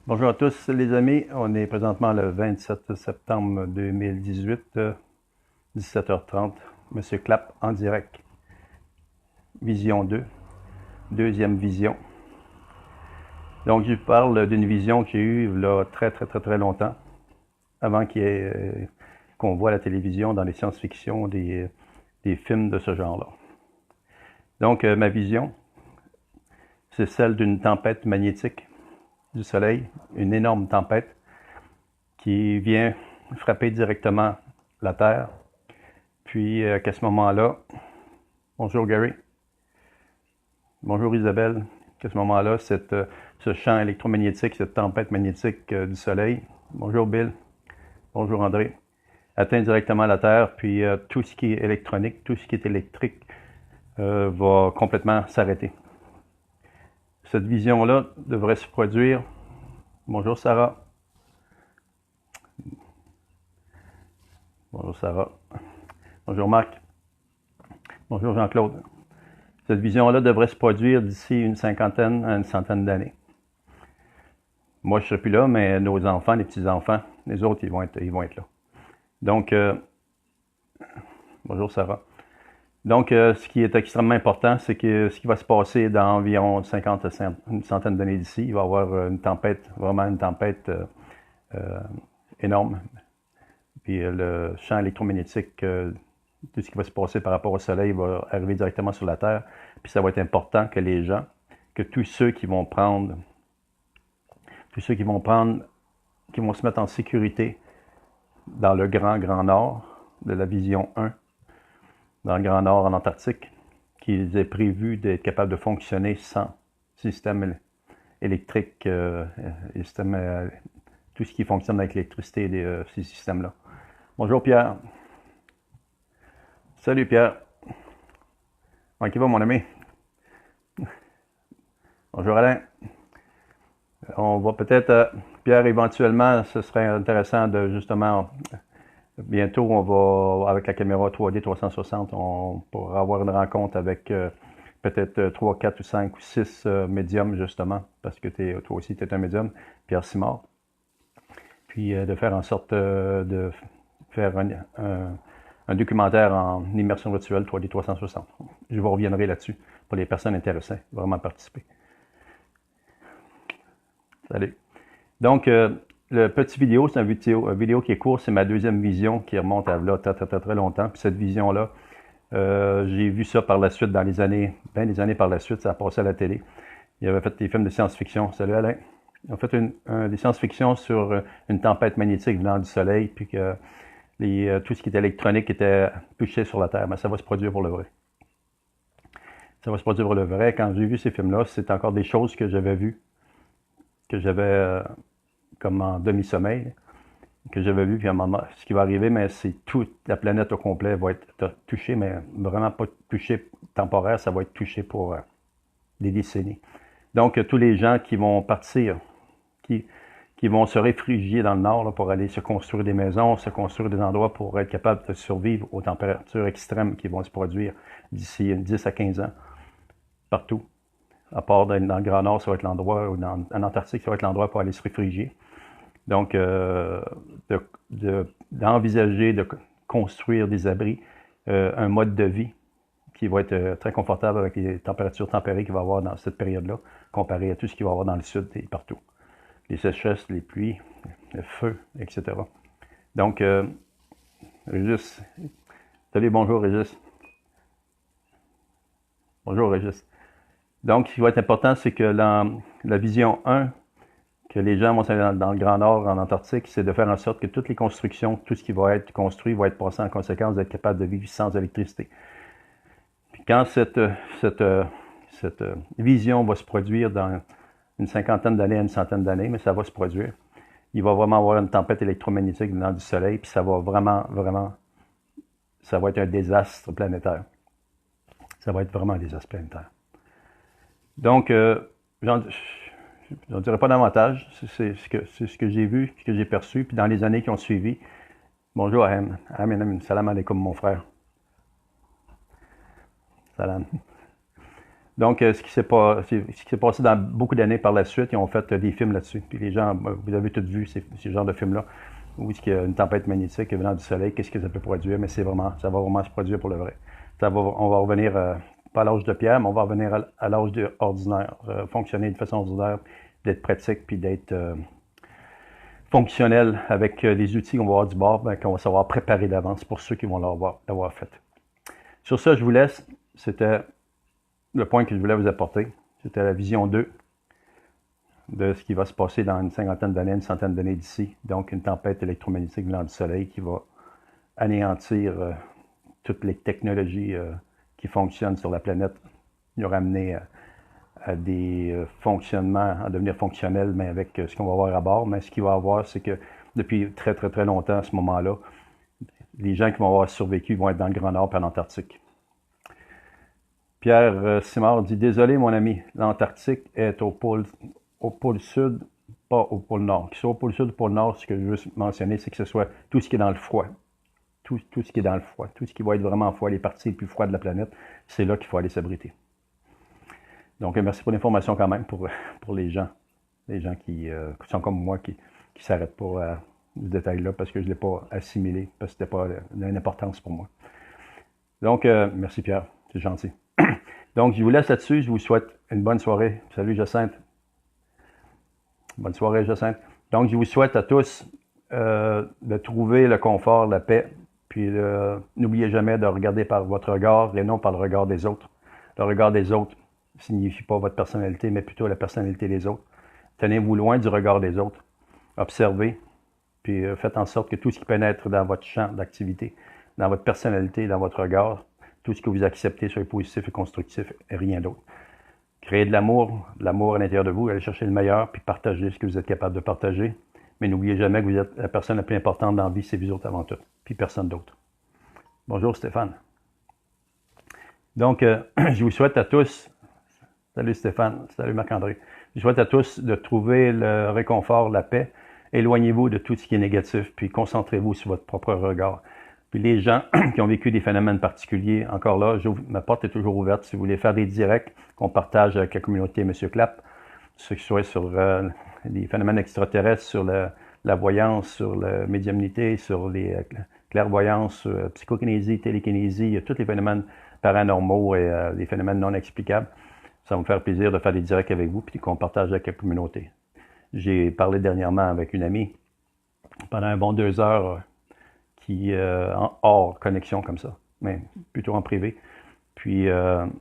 Bonjour à tous les amis, on est présentement le 27 septembre 2018, 17h30. Monsieur Clapp en direct, vision 2, deuxième vision. Donc je parle d'une vision que j'ai eue là très longtemps, avant qu'on voit à la télévision, dans les science-fiction, des films de ce genre-là. Donc ma vision, c'est celle d'une tempête magnétique du Soleil, une énorme tempête qui vient frapper directement la Terre. Puis qu'à ce moment-là, bonjour Gary, bonjour Isabelle, qu'à ce moment-là, ce champ électromagnétique, cette tempête magnétique du Soleil, bonjour Bill, bonjour André, atteint directement la Terre, puis tout ce qui est électronique, tout ce qui est électrique va complètement s'arrêter. Cette vision-là devrait se produire, bonjour Sarah, bonjour Sarah, bonjour Marc, bonjour Jean-Claude. Cette vision-là devrait se produire d'ici une cinquantaine à une centaine d'années. Moi, je ne serai plus là, mais nos enfants, les petits-enfants, les autres, ils vont être là. Donc, bonjour Sarah. Donc, ce qui est extrêmement important, c'est que ce qui va se passer dans environ 50 à une centaine d'années d'ici, il va y avoir une tempête, vraiment une tempête énorme. Puis le champ électromagnétique, tout ce qui va se passer par rapport au Soleil va arriver directement sur la Terre. Puis ça va être important que les gens, que tous ceux qui vont qui vont se mettre en sécurité dans le grand Nord de la vision 1, dans le Grand Nord en Antarctique, qu'ils aient prévu d'être capables de fonctionner sans système électrique, tout ce qui fonctionne avec l'électricité de ces systèmes-là. Bonjour Pierre. Salut Pierre. Comment il va mon ami? Bonjour Alain. On va peut-être, Pierre, éventuellement, ce serait intéressant de justement, bientôt, on va, avec la caméra 3D 360, on pourra avoir une rencontre avec peut-être 3, 4 ou 5 ou 6 médiums, justement, parce que toi aussi, tu es un médium, Pierre Simard. Puis de faire en sorte de faire un documentaire en immersion virtuelle 3D 360. Je vous reviendrai là-dessus pour les personnes intéressées, vraiment participer. Salut. Donc, le petit vidéo, c'est une vidéo qui est courte, c'est ma deuxième vision qui remonte à là très longtemps. Puis cette vision-là, j'ai vu ça par la suite dans les années, bien des années par la suite, ça a passé à la télé. Il avait fait des films de science-fiction. Salut Alain. Ils ont fait des science-fiction sur une tempête magnétique venant du Soleil, puis que tout ce qui était électronique était touché sur la Terre. Mais ça va se produire pour le vrai. Ça va se produire pour le vrai. Quand j'ai vu ces films-là, c'est encore des choses que j'avais vues, que j'avais comme en demi-sommeil, que j'avais vu, puis à un moment, ce qui va arriver, mais c'est toute la planète au complet va être touchée, mais vraiment pas touchée temporaire, ça va être touché pour des décennies. Donc, tous les gens qui vont partir, qui vont se réfugier dans le nord là, pour aller se construire des maisons, se construire des endroits pour être capable de survivre aux températures extrêmes qui vont se produire d'ici 10 à 15 ans, partout. À part dans le Grand Nord, ça va être l'endroit, ou en Antarctique, ça va être l'endroit pour aller se réfugier. Donc, d'envisager de construire des abris, un mode de vie qui va être très confortable avec les températures tempérées qu'il va y avoir dans cette période-là, comparé à tout ce qu'il va y avoir dans le sud et partout. Les sécheresses, les pluies, le feu, etc. Donc, Régis. Salut, bonjour Régis. Bonjour Régis. Donc, ce qui va être important, c'est que la vision 1, que les gens vont aller dans le Grand Nord, en Antarctique, c'est de faire en sorte que toutes les constructions, tout ce qui va être construit va être passé en conséquence d'être capable de vivre sans électricité. Puis quand cette vision va se produire dans une cinquantaine d'années à une centaine d'années, mais ça va se produire, il va vraiment avoir une tempête électromagnétique venant du Soleil, puis ça va vraiment, ça va être un désastre planétaire. Ça va être vraiment un désastre planétaire. Donc, j'en dirais pas davantage. C'est ce que j'ai vu, ce que j'ai perçu. Puis dans les années qui ont suivi, bonjour Ahem. Salam alaikum mon frère. Salam. Donc, ce qui s'est passé dans beaucoup d'années par la suite, ils ont fait des films là-dessus. Puis les gens, vous avez tous vu ces genres de films-là, où il y a une tempête magnétique venant du soleil, qu'est-ce que ça peut produire, mais ça va vraiment se produire pour le vrai. On va revenir, pas à l'âge de pierre, mais on va revenir à l'âge ordinaire, fonctionner de façon ordinaire, d'être pratique, puis d'être fonctionnel avec les outils qu'on va avoir du bord, qu'on va savoir préparer d'avance pour ceux qui vont l'avoir fait. Sur ça, je vous laisse. C'était le point que je voulais vous apporter. C'était la vision 2 de ce qui va se passer dans une cinquantaine d'années, une centaine d'années d'ici. Donc, une tempête électromagnétique venant du soleil qui va anéantir toutes les technologies qui fonctionnent sur la planète, nous ramener à des fonctionnements, à devenir fonctionnels, mais avec ce qu'on va avoir à bord. Mais ce qu'il va y avoir, c'est que depuis très, très, très longtemps, à ce moment-là, les gens qui vont avoir survécu vont être dans le Grand Nord et en Antarctique. Pierre Simard dit « Désolé, mon ami, l'Antarctique est au pôle sud, pas au pôle nord. Qu'il soit au pôle sud ou au pôle nord, ce que je veux mentionner, c'est que ce soit tout ce qui est dans le froid. Tout ce qui est dans le froid, tout ce qui va être vraiment froid, les parties les plus froides de la planète, c'est là qu'il faut aller s'abriter. » Donc, merci pour l'information quand même pour les gens qui sont comme moi, qui ne s'arrêtent pas à ce détail-là parce que je ne l'ai pas assimilé, parce que ce n'était pas d'une importance pour moi. Donc, merci Pierre, c'est gentil. Donc, je vous laisse là-dessus, je vous souhaite une bonne soirée. Salut Jacinthe. Bonne soirée Jacinthe. Donc, je vous souhaite à tous de trouver le confort, la paix, puis n'oubliez jamais de regarder par votre regard et non par le regard des autres. Le regard des autres ne signifie pas votre personnalité, mais plutôt la personnalité des autres. Tenez-vous loin du regard des autres. Observez, puis faites en sorte que tout ce qui pénètre dans votre champ d'activité, dans votre personnalité, dans votre regard, tout ce que vous acceptez soit positif et constructif et rien d'autre. Créez de l'amour à l'intérieur de vous, allez chercher le meilleur, puis partagez ce que vous êtes capable de partager. Mais n'oubliez jamais que vous êtes la personne la plus importante dans la vie, c'est vous autres avant tout, puis personne d'autre. Bonjour Stéphane. Donc, je vous souhaite à tous, salut Stéphane, salut Marc-André, je vous souhaite à tous de trouver le réconfort, la paix. Éloignez-vous de tout ce qui est négatif, puis concentrez-vous sur votre propre regard. Puis les gens qui ont vécu des phénomènes particuliers, encore là, ma porte est toujours ouverte. Si vous voulez faire des directs qu'on partage avec la communauté M. Clapp, ce qui soit sur les phénomènes extraterrestres, sur la voyance, sur la médiumnité, sur les clairvoyances, psychokinésie, télékinésie, tous les phénomènes paranormaux et les phénomènes non explicables, ça va me faire plaisir de faire des directs avec vous puis qu'on partage avec la communauté. J'ai parlé dernièrement avec une amie pendant un bon 2 heures qui hors connexion comme ça, mais plutôt en privé. Puis, on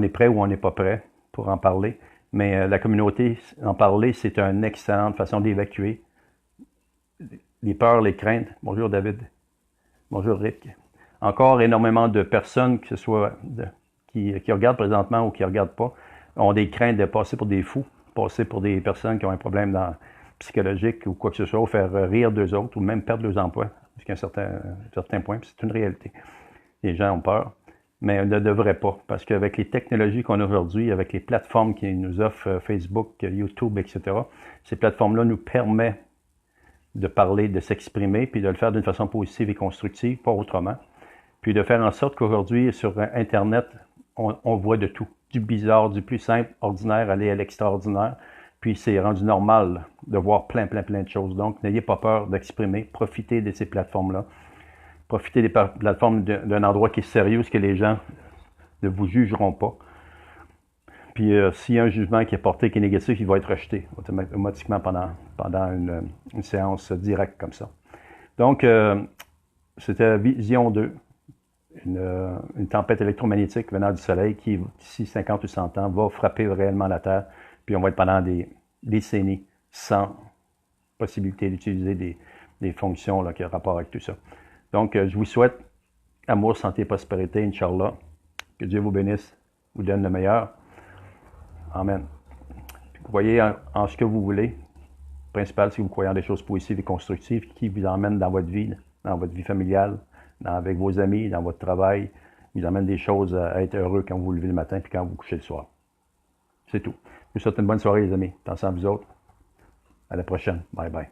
est prêt ou on n'est pas prêt pour en parler, mais la communauté, en parler, c'est une excellente façon d'évacuer les peurs, les craintes. Bonjour David. Bonjour Rick. Encore énormément de personnes, que ce soit qui regardent présentement ou qui ne regardent pas, ont des craintes de passer pour des fous, passer pour des personnes qui ont un problème psychologique ou quoi que ce soit, ou faire rire d'eux autres, ou même perdre leurs emplois, jusqu'à un certain point, puis c'est une réalité. Les gens ont peur, mais ne devraient pas, parce qu'avec les technologies qu'on a aujourd'hui, avec les plateformes qui nous offrent Facebook, YouTube, etc., ces plateformes-là nous permettent de parler, de s'exprimer, puis de le faire d'une façon positive et constructive, pas autrement. Puis de faire en sorte qu'aujourd'hui, sur Internet, on voit de tout, du bizarre, du plus simple, ordinaire, aller à l'extraordinaire. Puis c'est rendu normal de voir plein de choses. Donc, n'ayez pas peur d'exprimer. Profitez de ces plateformes-là. Profitez des plateformes d'un endroit qui est sérieux, ce que les gens ne vous jugeront pas. Puis s'il y a un jugement qui est porté, qui est négatif, il va être rejeté automatiquement pendant une séance directe comme ça. Donc, c'était Vision 2. Une tempête électromagnétique venant du Soleil qui, d'ici 50 ou 100 ans, va frapper réellement la Terre. Puis on va être pendant des décennies sans possibilité d'utiliser des fonctions là, qui ont rapport avec tout ça. Donc, je vous souhaite amour, santé, prospérité, Inch'Allah. Que Dieu vous bénisse, vous donne le meilleur. Amen. Puis, croyez en ce que vous voulez. Le principal, c'est que vous croyez en des choses positives et constructives qui vous emmènent dans votre vie familiale, avec vos amis, dans votre travail, vous emmènent des choses à être heureux quand vous vous levez le matin et quand vous vous couchez le soir. C'est tout. Je vous souhaite une bonne soirée, les amis. Pensez à vous autres. À la prochaine. Bye bye.